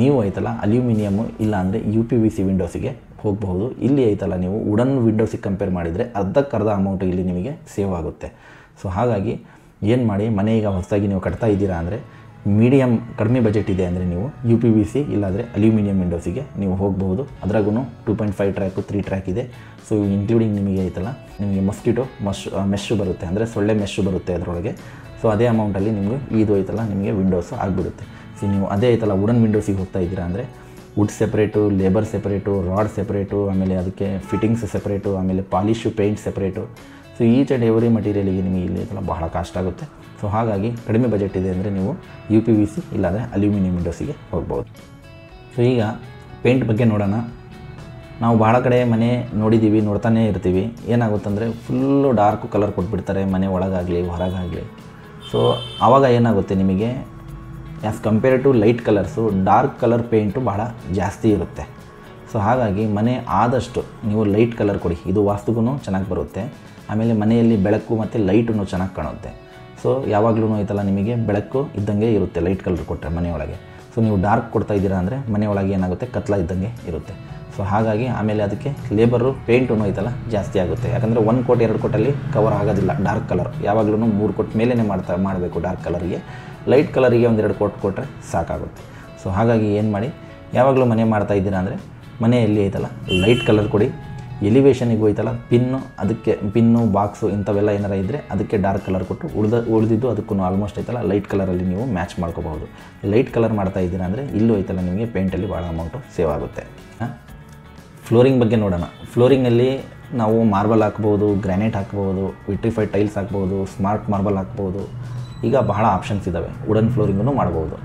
ನೀವು ಐತಲ್ಲ ಅಲ್ಯೂಮಿನಿಯಮು ಇಲ್ಲ ಅಂದರೆ UPVC ವಿಂಡೋಸಿಗೆ ಹೋಗಬಹುದು. ಇಲ್ಲಿ ಐತಲ್ಲ ನೀವು ವುಡನ್ ವಿಂಡೋಸಿಗೆ ಕಂಪೇರ್ ಮಾಡಿದರೆ ಅರ್ಧಕ್ಕರ್ಧ ಅಮೌಂಟು ಇಲ್ಲಿ ನಿಮಗೆ ಸೇವ್ ಆಗುತ್ತೆ. ಸೊ ಹಾಗಾಗಿ ಏನು ಮಾಡಿ, ಮನೆ ಈಗ ಹೊಸದಾಗಿ ನೀವು ಕಟ್ತಾ ಇದ್ದೀರಾ ಅಂದರೆ ಮೀಡಿಯಮ್ ಕಡಿಮೆ ಬಜೆಟ್ ಇದೆ ಅಂದರೆ ನೀವು UPVC ಇಲ್ಲಾಂದರೆ ಅಲ್ಯೂಮಿನಿಯಂ ವಿಂಡೋಸಿಗೆ ನೀವು ಹೋಗಬಹುದು. ಅದ್ರಾಗೂ 2.5 ಟ್ರ್ಯಾಕು 3 ಟ್ರ್ಯಾಕ್ ಇದೆ. ಸೊ ಇನ್ಕ್ಲೂಡಿಂಗ್ ನಿಮಗೆ ಐತಲ್ಲ ನಿಮಗೆ ಮೊಸ್ಕಿಟೋ ಮೆಶ್ಶು ಬರುತ್ತೆ, ಅಂದರೆ ಸೊಳ್ಳೆ ಮೆಶ್ಶು ಬರುತ್ತೆ ಅದರೊಳಗೆ. ಸೊ ಅದೇ ಅಮೌಂಟಲ್ಲಿ ನಿಮಗೆ ಇದು ಐತಲ್ಲ ನಿಮಗೆ ವಿಂಡೋಸು ಆಗಿಬಿಡುತ್ತೆ. ಸೊ ನೀವು ಅದೇ ಐತಲ್ಲ ವುಡನ್ ವಿಂಡೋಸಿಗೆ ಹೋಗ್ತಾ ಇದ್ದೀರಾ ಅಂದರೆ wood separate, labour separate, rod separate, ಆಮೇಲೆ ಅದಕ್ಕೆ ಫಿಟ್ಟಿಂಗ್ಸ್ ಸೆಪ್ರೇಟು, ಆಮೇಲೆ polish paint separate. So each and every ಮಟೀರಿಯಲಿಗೆ ನಿಮಗೆ ಇಲ್ಲಿ ಐತಲ್ಲ ಬಹಳ ಕಾಸ್ಟ್ ಆಗುತ್ತೆ. ಸೊ ಹಾಗಾಗಿ ಕಡಿಮೆ ಬಜೆಟ್ ಇದೆ ಅಂದರೆ ನೀವು UPVC ಇಲ್ಲಾಂದರೆ ಅಲ್ಯೂಮಿನಿಯಂ ವಿಂಡೋಸಿಗೆ ಹೋಗ್ಬೋದು. ಸೊ ಈಗ ಪೇಂಟ್ ಬಗ್ಗೆ ನೋಡೋಣ. ನಾವು ಭಾಳ ಕಡೆ ಮನೆ ನೋಡಿದ್ದೀವಿ, ನೋಡ್ತಾನೇ ಇರ್ತೀವಿ. ಏನಾಗುತ್ತಂದರೆ ಫುಲ್ಲು ಡಾರ್ಕ್ ಕಲರ್ ಕೊಟ್ಬಿಡ್ತಾರೆ ಮನೆ ಒಳಗಾಗಲಿ ಹೊರಗಾಗಲಿ. ಸೊ ಆವಾಗ ಏನಾಗುತ್ತೆ ನಿಮಗೆ as compare to light colours dark colour paint ಭಾಳ ಜಾಸ್ತಿ ಇರುತ್ತೆ. ಸೊ ಹಾಗಾಗಿ ಮನೆ ಆದಷ್ಟು ನೀವು ಲೈಟ್ ಕಲರ್ ಕೊಡಿ, ಇದು ವಾಸ್ತುಗೂ ಚೆನ್ನಾಗಿ ಬರುತ್ತೆ. ಆಮೇಲೆ ಮನೆಯಲ್ಲಿ ಬೆಳಕು ಮತ್ತು ಲೈಟೂ ಚೆನ್ನಾಗಿ ಕಾಣುತ್ತೆ. ಸೊ ಯಾವಾಗಲೂ ಐತಲ್ಲ ನಿಮಗೆ ಬೆಳಕು ಇದ್ದಂಗೆ ಇರುತ್ತೆ ಲೈಟ್ ಕಲರ್ ಕೊಟ್ಟರೆ ಮನೆಯೊಳಗೆ. ಸೊ ನೀವು ಡಾರ್ಕ್ ಕೊಡ್ತಾ ಇದ್ದೀರಾ ಅಂದರೆ ಮನೆಯೊಳಗೆ ಏನಾಗುತ್ತೆ ಕತ್ಲ ಇದ್ದಂಗೆ ಇರುತ್ತೆ. ಸೊ ಹಾಗಾಗಿ ಆಮೇಲೆ ಅದಕ್ಕೆ ಲೇಬರು ಪೇಂಟೂ ಐತಲ್ಲ ಜಾಸ್ತಿ ಆಗುತ್ತೆ. ಯಾಕಂದರೆ 1 ಕೋಟ್ 2 ಕೋಟಲ್ಲಿ ಕವರ್ ಆಗೋದಿಲ್ಲ ಡಾರ್ಕ್ ಕಲರ್. ಯಾವಾಗಲೂ 3 ಕೋಟ್ ಮೇಲೇ ಮಾಡಬೇಕು ಡಾರ್ಕ್ ಕಲರಿಗೆ. ಲೈಟ್ ಕಲರಿಗೆ 1-2 ಕೋಟ್ ಕೊಟ್ಟರೆ ಸಾಕಾಗುತ್ತೆ. ಸೊ ಹಾಗಾಗಿ ಏನು ಮಾಡಿ, ಯಾವಾಗಲೂ ಮನೆ ಮಾಡ್ತಾ ಇದ್ದೀರಾ ಅಂದರೆ ಮನೆಯಲ್ಲಿ ಐತಲ್ಲ ಲೈಟ್ ಕಲರ್ ಕೊಡಿ. ಎಲಿವೇಷನಿಗೆ ಹೋಯ್ತಲ್ಲ ಅದಕ್ಕೆ ಪಿನ್ನು ಬಾಕ್ಸು ಇಂಥವೆಲ್ಲ ಏನಾರ ಇದ್ದರೆ ಅದಕ್ಕೆ ಡಾರ್ಕ್ ಕಲರ್ ಕೊಟ್ಟು ಉಳಿದಿದ್ದು ಅದಕ್ಕೂ ಆಲ್ಮೋಸ್ಟ್ ಐತಲ್ಲ ಲೈಟ್ ಕಲರಲ್ಲಿ ನೀವು ಮ್ಯಾಚ್ ಮಾಡ್ಕೋಬಹುದು. ಲೈಟ್ ಕಲರ್ ಮಾಡ್ತಾ ಇದ್ದೀರಾ ಅಂದರೆ ಇಲ್ಲೂ ಐತಲ್ಲ ನಿಮಗೆ ಪೇಂಟಲ್ಲಿ ಭಾಳ ಅಮೌಂಟು ಸೇವ್ ಆಗುತ್ತೆ. ಫ್ಲೋರಿಂಗ್ ಬಗ್ಗೆ ನೋಡೋಣ. ಫ್ಲೋರಿಂಗಲ್ಲಿ ನಾವು ಮಾರ್ಬಲ್ ಹಾಕ್ಬೋದು, ಗ್ರಾನೈಟ್ ಹಾಕ್ಬೋದು, ವಿಟ್ರಿಫೈಡ್ ಟೈಲ್ಸ್ ಹಾಕ್ಬೋದು, ಸ್ಮಾರ್ಟ್ ಮಾರ್ಬಲ್ ಹಾಕ್ಬೋದು. ಈಗ ಬಹಳ ಆಪ್ಷನ್ಸ್ ಇದ್ದಾವೆ. ವುಡನ್ ಫ್ಲೋರಿಂಗನ್ನು ಮಾಡ್ಬೋದು.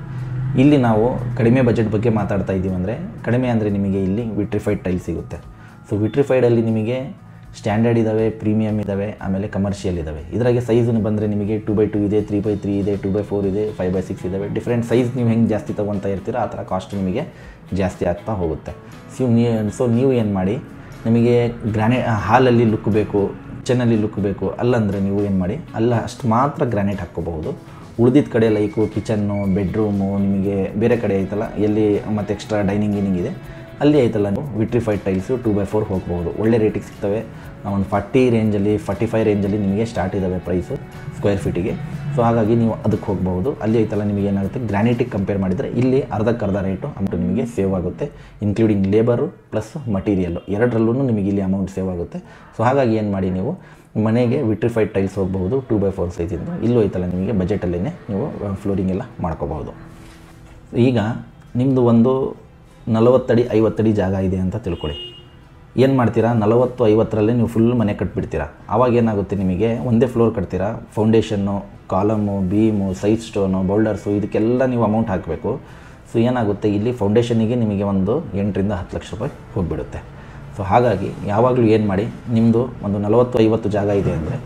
ಇಲ್ಲಿ ನಾವು ಕಡಿಮೆ ಬಜೆಟ್ ಬಗ್ಗೆ ಮಾತಾಡ್ತಾ ಇದ್ದೀವಿ ಅಂದರೆ ಕಡಿಮೆ ಅಂದರೆ ನಿಮಗೆ ಇಲ್ಲಿ ವಿಟ್ರಿಫೈಡ್ ಟೈಲ್ ಸಿಗುತ್ತೆ. ಸೊ ವಿಟ್ರಿಫೈಡಲ್ಲಿ ನಿಮಗೆ ಸ್ಟ್ಯಾಂಡರ್ಡ್ ಇದ್ದಾವೆ, ಪ್ರೀಮಿಯಮ್ ಇದ್ದಾವೆ, ಆಮೇಲೆ ಕಮರ್ಷಿಯಲ್ ಇದ್ದಾವೆ. ಇದರಾಗೆ ಸೈಜನ್ನು ಬಂದರೆ ನಿಮಗೆ 2x2 ಇದೆ, 3x3 ಇದೆ, 2x4 ಇದೆ, 5x6 ಇದ್ದಾವೆ. ಡಿಫ್ರೆಂಟ್ ಸೈಜ್ ನೀವು ಹೆಂಗೆ ಜಾಸ್ತಿ ತೊಗೊತಾ ಇರ್ತೀರೋ ಆ ಥರ ಕಾಸ್ಟ್ ನಿಮಗೆ ಜಾಸ್ತಿ ಆಗ್ತಾ ಹೋಗುತ್ತೆ. ಸೊ ನೀವು ಏನು ಮಾಡಿ, ನಿಮಗೆ ಹಾಲಲ್ಲಿ ಲುಕ್ ಬೇಕು, ಕಿಚನಲ್ಲಿ ಲುಕ್ ಬೇಕು ಅಲ್ಲಂದರೆ ನೀವು ಏನು ಮಾಡಿ ಅಲ್ಲ ಅಷ್ಟು ಮಾತ್ರ ಗ್ರಾನೈಟ್ ಹಾಕ್ಕೋಬಹುದು. ಉಳಿದಿದ್ದ ಕಡೆ ಲೈಕು ಕಿಚನ್ನು, ಬೆಡ್ರೂಮು, ನಿಮಗೆ ಬೇರೆ ಕಡೆ ಐತಲ್ಲ ಎಲ್ಲಿ ಮತ್ತು ಎಕ್ಸ್ಟ್ರಾ ಡೈನಿಂಗ್ ಇದೆ ಅಲ್ಲಿ ಐತಲ್ಲ ನೀವು ವಿಟ್ರಿಫೈಡ್ ಟೈಲ್ಸು 2x4 ಹೋಗ್ಬೋದು. ಒಳ್ಳೆ ರೇಟಿಗೆ ಸಿಗ್ತವೆ. ಒಂದು 40 ರೇಂಜಲ್ಲಿ 45 ರೇಂಜಲ್ಲಿ ನಿಮಗೆ ಸ್ಟಾರ್ಟ್ ಇದ್ದಾವೆ ಪ್ರೈಸು ಸ್ಕ್ವೇರ್ ಫೀಟಿಗೆ. ಸೊ ಹಾಗಾಗಿ ನೀವು ಅದಕ್ಕೆ ಹೋಗ್ಬೋದು. ಅಲ್ಲಿ ಐತಲ್ಲ ನಿಮಗೆ ಏನಾಗುತ್ತೆ ಗ್ರಾನೈಟಿಗೆ ಕಂಪೇರ್ ಮಾಡಿದರೆ ಇಲ್ಲಿ ಅರ್ಧಕ್ಕರ್ಧ ರೇಟು ಅಮೌಂಟು ನಿಮಗೆ ಸೇವ್ ಆಗುತ್ತೆ. ಇನ್ಕ್ಲೂಡಿಂಗ್ ಲೇಬರು ಪ್ಲಸ್ ಮಟೀರಿಯಲ್ಲು ಎರಡರಲ್ಲೂ ನಿಮಗೆ ಇಲ್ಲಿ ಅಮೌಂಟ್ ಸೇವ್ ಆಗುತ್ತೆ. ಸೊ ಹಾಗಾಗಿ ಏನು ಮಾಡಿ, ನೀವು ಮನೆಗೆ ವಿಟ್ರಿಫೈಡ್ ಟೈಲ್ಸ್ ಹೋಗ್ಬೋದು 2x4 ಸೈಜಿಂದು. ಇಲ್ಲೂ ಐತಲ್ಲ ನಿಮಗೆ ಬಜೆಟಲ್ಲೇ ನೀವು ಫ್ಲೋರಿಂಗ್ ಎಲ್ಲ ಮಾಡ್ಕೋಬಹುದು. ಈಗ ನಿಮ್ಮದು ಒಂದು 40 ಅಡಿ 50 ಅಡಿ ಜಾಗ ಇದೆ ಅಂತ ತಿಳ್ಕೊಳ್ಳಿ. ಏನು ಮಾಡ್ತೀರಾ, 40-50ರಲ್ಲಿ ನೀವು ಫುಲ್ ಮನೆ ಕಟ್ಬಿಡ್ತೀರಾ. ಆವಾಗ ಏನಾಗುತ್ತೆ, ನಿಮಗೆ ಒಂದೇ ಫ್ಲೋರ್ ಕಟ್ತೀರಾ. Foundation, column, beam, side stone, boulders ಇದಕ್ಕೆಲ್ಲ ನೀವು ಅಮೌಂಟ್ ಹಾಕಬೇಕು. ಸೊ ಏನಾಗುತ್ತೆ, ಇಲ್ಲಿ ಫೌಂಡೇಶನಿಗೆ ನಿಮಗೆ ಒಂದು 8ರಿಂದ 10 ಲಕ್ಷ ರೂಪಾಯಿ ಹೋಗಿಬಿಡುತ್ತೆ. ಸೊ ಹಾಗಾಗಿ ಯಾವಾಗಲೂ ಏನು ಮಾಡಿ, ನಿಮ್ಮದು ಒಂದು 40-50 ಜಾಗ ಇದೆ ಅಂದರೆ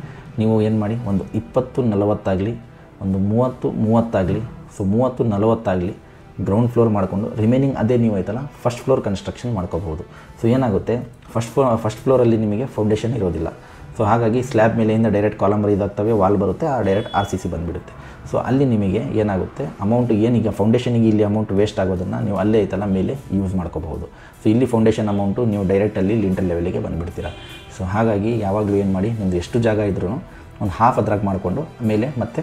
ನೀವು ಏನು ಮಾಡಿ, ಒಂದು 20-40 ಆಗಲಿ, ಒಂದು 30-30 ಆಗಲಿ, ಸೊ 30-40 ಆಗಲಿ ಗ್ರೌಂಡ್ ಫ್ಲೋರ್ ಮಾಡಿಕೊಂಡು ರಿಮೈನಿಂಗ್ ಅದೇ ನೀವು ಐತಲ್ಲ ಫಸ್ಟ್ ಫ್ಲೋರ್ ಕನ್ಸ್ಟ್ರಕ್ಷನ್ ಮಾಡ್ಕೋಬೋದು. ಸೊ ಏನಾಗುತ್ತೆ, ಫಸ್ಟ್ ಫ್ಲೋರಲ್ಲಿ ನಿಮಗೆ ಫೌಂಡೇಶನ್ ಇರೋದಿಲ್ಲ. ಸೊ ಹಾಗಾಗಿ ಸ್ಲ್ಯಾಬ್ ಮೇಲೆಯಿಂದ ಡೈರೆಕ್ಟ್ ಕಾಲಮ್ ಇದಾಗ್ತವೆ, ವಾಲ್ ಬರುತ್ತೆ, ಆ ಡೈರೆಕ್ಟ್ RCC ಬಂದುಬಿಡುತ್ತೆ. ಸೊ ಅಲ್ಲಿ ನಿಮಗೆ ಏನಾಗುತ್ತೆ, ಅಮೌಂಟ್ ಏನೀಗ ಫೌಂಡೇಶನಿಗೆ ಇಲ್ಲಿ ಅಮೌಂಟ್ ವೇಸ್ಟ್ ಆಗೋದನ್ನು ನೀವು ಅಲ್ಲೇ ಐತಲ್ಲ ಮೇಲೆ ಯೂಸ್ ಮಾಡ್ಕೋಬಹುದು. ಸೊ ಇಲ್ಲಿ ಫೌಂಡೇಶನ್ ಅಮೌಂಟು ನೀವು ಡೈರೆಕ್ಟಲ್ಲಿ ಲಿಂಟಲ್ ಲೆವೆಲಿಗೆ ಬಂದುಬಿಡ್ತೀರಾ. ಸೊ ಹಾಗಾಗಿ ಯಾವಾಗಲೂ ಏನು ಮಾಡಿ, ನಿಮ್ಮದು ಎಷ್ಟು ಜಾಗ ಇದ್ರೂ ಒಂದು ಹಾಫ್ ಅದ್ರಾಗ ಮಾಡಿಕೊಂಡು ಮೇಲೆ ಮತ್ತೆ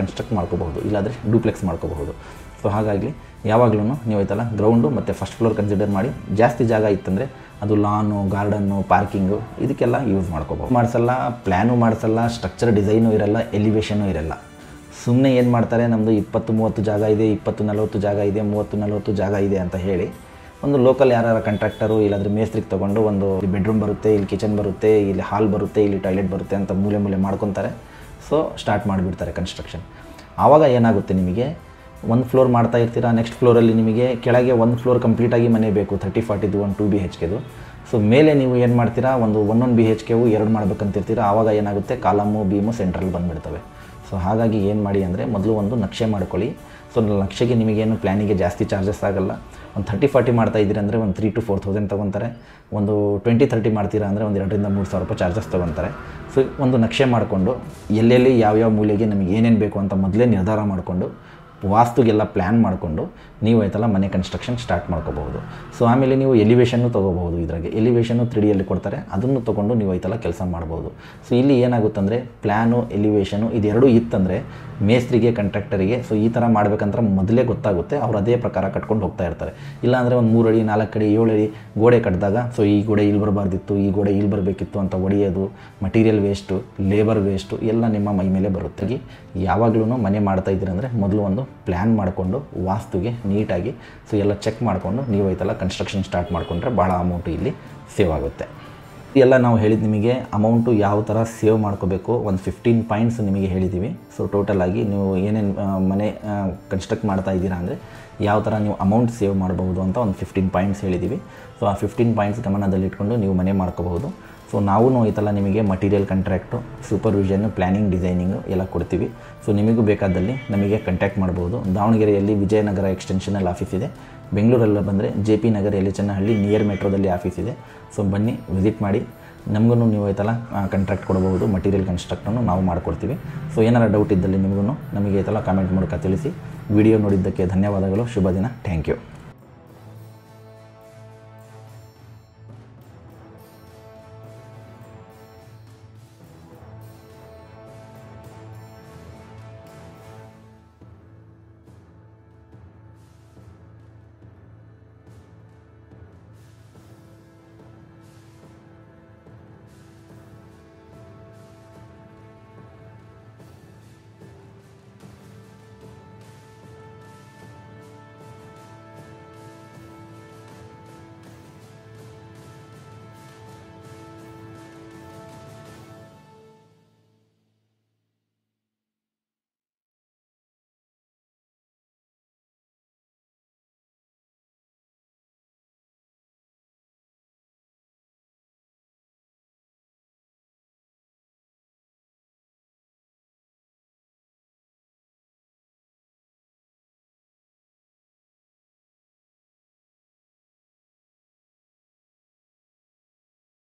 ಕನ್ಸ್ಟ್ರಕ್ಟ್ ಮಾಡ್ಕೋಬಹುದು, ಇಲ್ಲಾಂದರೆ ಡೂಪ್ಲೆಕ್ಸ್ ಮಾಡ್ಕೋಬಹುದು. ಸೊ ಹಾಗಾಗಿ ಯಾವಾಗಲೂ ನೀವು ಐತಲ್ಲ ಗ್ರೌಂಡು ಮತ್ತು ಫಸ್ಟ್ ಫ್ಲೋರ್ ಕನ್ಸಿಡರ್ ಮಾಡಿ. ಜಾಸ್ತಿ ಜಾಗ ಇತ್ತಂದರೆ ಅದು ಲಾನು, ಗಾರ್ಡನ್ನು, ಪಾರ್ಕಿಂಗು ಇದಕ್ಕೆಲ್ಲ ಯೂಸ್ ಮಾಡ್ಕೋಬೋದು. ಮಾಡಿಸಲ್ಲ, ಪ್ಲ್ಯಾನು ಮಾಡಿಸಲ್ಲ, ಸ್ಟ್ರಕ್ಚರ್ ಡಿಸೈನು ಇರಲ್ಲ, ಎಲಿವೇಷನು ಇರಲ್ಲ. ಸುಮ್ಮನೆ ಏನು ಮಾಡ್ತಾರೆ, ನಮ್ಮದು 20-30 ಜಾಗ ಇದೆ, 20-40 ಜಾಗ ಇದೆ, 30-40 ಜಾಗ ಇದೆ ಅಂತ ಹೇಳಿ ಒಂದು ಲೋಕಲ್ ಯಾರು ಕಾಂಟ್ರಾಕ್ಟರು ಇಲ್ಲಾಂದರೆ ಮೇಸ್ತ್ರಿಗೆ ತೊಗೊಂಡು ಒಂದು ಬೆಡ್ರೂಮ್ ಬರುತ್ತೆ, ಇಲ್ಲಿ ಕಿಚನ್ ಬರುತ್ತೆ, ಇಲ್ಲಿ ಹಾಲ್ ಬರುತ್ತೆ, ಇಲ್ಲಿ ಟಾಯ್ಲೆಟ್ ಬರುತ್ತೆ ಅಂತ ಮೂಲೆ ಮಾಡ್ಕೊತಾರೆ. ಸೊ ಸ್ಟಾರ್ಟ್ ಮಾಡಿಬಿಡ್ತಾರೆ ಕನ್ಸ್ಟ್ರಕ್ಷನ್. ಆವಾಗ ಏನಾಗುತ್ತೆ, ನಿಮಗೆ ಒಂದು ಫ್ಲೋರ್ ಮಾಡ್ತಾ ಇರ್ತೀರಾ, ನೆಕ್ಸ್ಟ್ ಫ್ಲೋರಲ್ಲಿ ನಿಮಗೆ ಕೆಳಗೆ ಒಂದು ಫ್ಲೋರ್ ಕಂಪ್ಲೀಟಾಗಿ ಮನೆ ಬೇಕು, 30-40 ಒಂದು 2 BHKದು. ಸೊ ಮೇಲೆ ನೀವು ಏನು ಮಾಡ್ತೀರಾ, ಒಂದು 1 BHKವು 2 ಮಾಡ್ಬೇಕಂತಿರ್ತೀರ. ಆವಾಗ ಏನಾಗುತ್ತೆ, ಕಾಲಮು, ಬೀಮು ಸೆಂಟ್ರಲ್ಲಿ ಬಂದುಬಿಡ್ತವೆ. ಸೊ ಹಾಗಾಗಿ ಏನು ಮಾಡಿ ಅಂದರೆ ಮೊದಲು ಒಂದು ನಕ್ಷೆ ಮಾಡ್ಕೊಳ್ಳಿ. ಸೊ ಲಕ್ಷಕ್ಕೆ ನಿಮಗೇನು ಪ್ಲ್ಯಾನಿಗೆ ಜಾಸ್ತಿ ಚಾರ್ಜಸ್ ಆಗಲ್ಲ. ಒಂದು 30-40 ಮಾಡ್ತಾ ಇದ್ದೀರಿ ಅಂದರೆ ಒಂದು 3,000 to 4,000 ತೊಗೊತಾರೆ. ಒಂದು 20-30 ಮಾಡ್ತೀರಾ ಅಂದರೆ ಒಂದು 2,000-3,000 ರೂಪಾಯಿ ಚಾರ್ಜಸ್ ತೊಗೊತಾರೆ. ಸೊ ಒಂದು ನಕ್ಷೆ ಮಾಡಿಕೊಂಡು ಎಲ್ಲೆಲ್ಲಿ ಯಾವ್ಯಾವ ಮೂಲೆಗೆ ನಮಗೆ ಏನೇನು ಬೇಕು ಅಂತ ಮೊದಲೇ ನಿರ್ಧಾರ ಮಾಡಿಕೊಂಡು ವಾಸ್ತುಗೆಲ್ಲ ಪ್ಲ್ಯಾನ್ ಮಾಡಿಕೊಂಡು ನೀವು ಆಯ್ತಲ್ಲ ಮನೆ ಕನ್ಸ್ಟ್ರಕ್ಷನ್ ಸ್ಟಾರ್ಟ್ ಮಾಡ್ಕೋಬಹುದು. ಸೊ ಆಮೇಲೆ ನೀವು ಎಲಿವೇಷನ್ನು ತೊಗೋಬಹುದು. ಇದ್ರಾಗೆ ಎಲಿವೇಷನ್ನು 3Dಯಲ್ಲಿ ಕೊಡ್ತಾರೆ, ಅದನ್ನು ತೊಗೊಂಡು ನೀವು ಆಯ್ತಲ್ಲ ಕೆಲಸ ಮಾಡ್ಬೋದು. ಸೊ ಇಲ್ಲಿ ಏನಾಗುತ್ತಂದರೆ ಪ್ಲ್ಯಾನು ಎಲಿವೇಷನು ಇದೆರಡೂ ಇತ್ತಂದರೆ ಮೇಸ್ತ್ರಿಗೆ ಕಾಂಟ್ರಾಕ್ಟರಿಗೆ ಸೊ ಈ ಥರ ಮಾಡ್ಬೇಕಂದ್ರೆ ಮೊದಲೇ ಗೊತ್ತಾಗುತ್ತೆ. ಅವ್ರು ಅದೇ ಪ್ರಕಾರ ಕಟ್ಕೊಂಡು ಹೋಗ್ತಾ ಇರ್ತಾರೆ. ಇಲ್ಲಾಂದರೆ ಒಂದು 3 ಅಡಿ 4 ಅಡಿ 7 ಅಡಿ ಗೋಡೆ ಕಟ್ಟಿದಾಗ ಸೊ ಈ ಗೋಡೆ ಇಲ್ಲಿ ಬರಬಾರ್ದಿತ್ತು, ಈ ಗೋಡೆ ಇಲ್ಲಿ ಬರಬೇಕಿತ್ತು ಅಂತ ಹೊಡೆಯೋದು, ಮಟೀರಿಯಲ್ ವೇಸ್ಟು, ಲೇಬರ್ ವೇಸ್ಟು ಎಲ್ಲ ನಿಮ್ಮ ಮೈ ಮೇಲೆ ಬರುತ್ತೆ. ಯಾವಾಗಲೂ ಮನೆ ಮಾಡ್ತಾ ಇದ್ದೀರಿ ಅಂದರೆ ಮೊದಲು ಒಂದು ಪ್ಲ್ಯಾನ್ ಮಾಡಿಕೊಂಡು ವಾಸ್ತುಗೆ ನೀಟಾಗಿ ಸೊ ಎಲ್ಲ ಚೆಕ್ ಮಾಡಿಕೊಂಡು ನೀವು ಆಯ್ತಲ್ಲ ಕನ್ಸ್ಟ್ರಕ್ಷನ್ ಸ್ಟಾರ್ಟ್ ಮಾಡಿಕೊಂಡ್ರೆ ಭಾಳ ಅಮೌಂಟು ಇಲ್ಲಿ ಸೇವ್ ಆಗುತ್ತೆ. ಎಲ್ಲ ನಾವು ಹೇಳಿದ್ದು ನಿಮಗೆ ಅಮೌಂಟು ಯಾವ ಥರ ಸೇವ್ ಮಾಡ್ಕೋಬೇಕು ಒಂದು 15 ಪಾಯಿಂಟ್ಸ್ ನಿಮಗೆ ಹೇಳಿದ್ದೀವಿ. ಸೊ ಟೋಟಲಾಗಿ ನೀವು ಏನೇನು ಮನೆ ಕನ್ಸ್ಟ್ರಕ್ಟ್ ಮಾಡ್ತಾ ಇದ್ದೀರಾ ಅಂದರೆ ಯಾವ ಥರ ನೀವು ಅಮೌಂಟ್ ಸೇವ್ ಮಾಡ್ಬೋದು ಅಂತ ಒಂದು 15 ಪಾಯಿಂಟ್ಸ್ ಹೇಳಿದ್ದೀವಿ. ಸೊ ಆ 15 ಪಾಯಿಂಟ್ಸ್ ಗಮನದಲ್ಲಿಟ್ಕೊಂಡು ನೀವು ಮನೆ ಮಾಡ್ಕೋಬಹುದು. ಸೊ ನಾವು ಆಯ್ತಲ್ಲ ನಿಮಗೆ ಮಟೀರಿಯಲ್ ಕಾಂಟ್ರಾಕ್ಟು, ಸೂಪರ್ವಿಷನ್ನು, ಪ್ಲ್ಯಾನಿಂಗ್, ಡಿಸೈನಿಂಗು ಎಲ್ಲ ಕೊಡ್ತೀವಿ. ಸೊ ನಿಮಗೂ ಬೇಕಾದಲ್ಲಿ ನಮಗೆ ಕಾಂಟ್ಯಾಕ್ಟ್ ಮಾಡ್ಬೋದು. ದಾವಣಗೆರೆಯಲ್ಲಿ ವಿಜಯನಗರ ಎಕ್ಸ್ಟೆನ್ಷನಲ್ಲಿ ಆಫೀಸ್ ಇದೆ. ಬೆಂಗಳೂರಲ್ಲಿ ಬಂದರೆ JP ನಗರ ಎಲಿಚನಹಳ್ಳಿ ನಿಯರ್ ಮೆಟ್ರೋದಲ್ಲಿ ಆಫೀಸ್ ಇದೆ. ಸೊ ಬನ್ನಿ ವಿಸಿಟ್ ಮಾಡಿ. ನಮಗೂ ನೀವು ಆಯ್ತಲ್ಲ ಕಾಂಟ್ರಾಕ್ಟ್ ಕೊಡಬಹುದು. ಮಟೀರಿಯಲ್ ಕನ್ಸ್ಟ್ರಕ್ಟನ್ನು ನಾವು ಮಾಡಿಕೊಡ್ತೀವಿ. ಸೊ ಏನಾರ ಡೌಟ್ ಇದ್ದಲ್ಲಿ ನಿಮಗೂ ನಮಗೆ ಆಯ್ತಲ್ಲ ಕಾಮೆಂಟ್ ಮೂಲಕ ತಿಳಿಸಿ. ವಿಡಿಯೋ ನೋಡಿದ್ದಕ್ಕೆ ಧನ್ಯವಾದಗಳು. ಶುಭ ದಿನ. Thank you.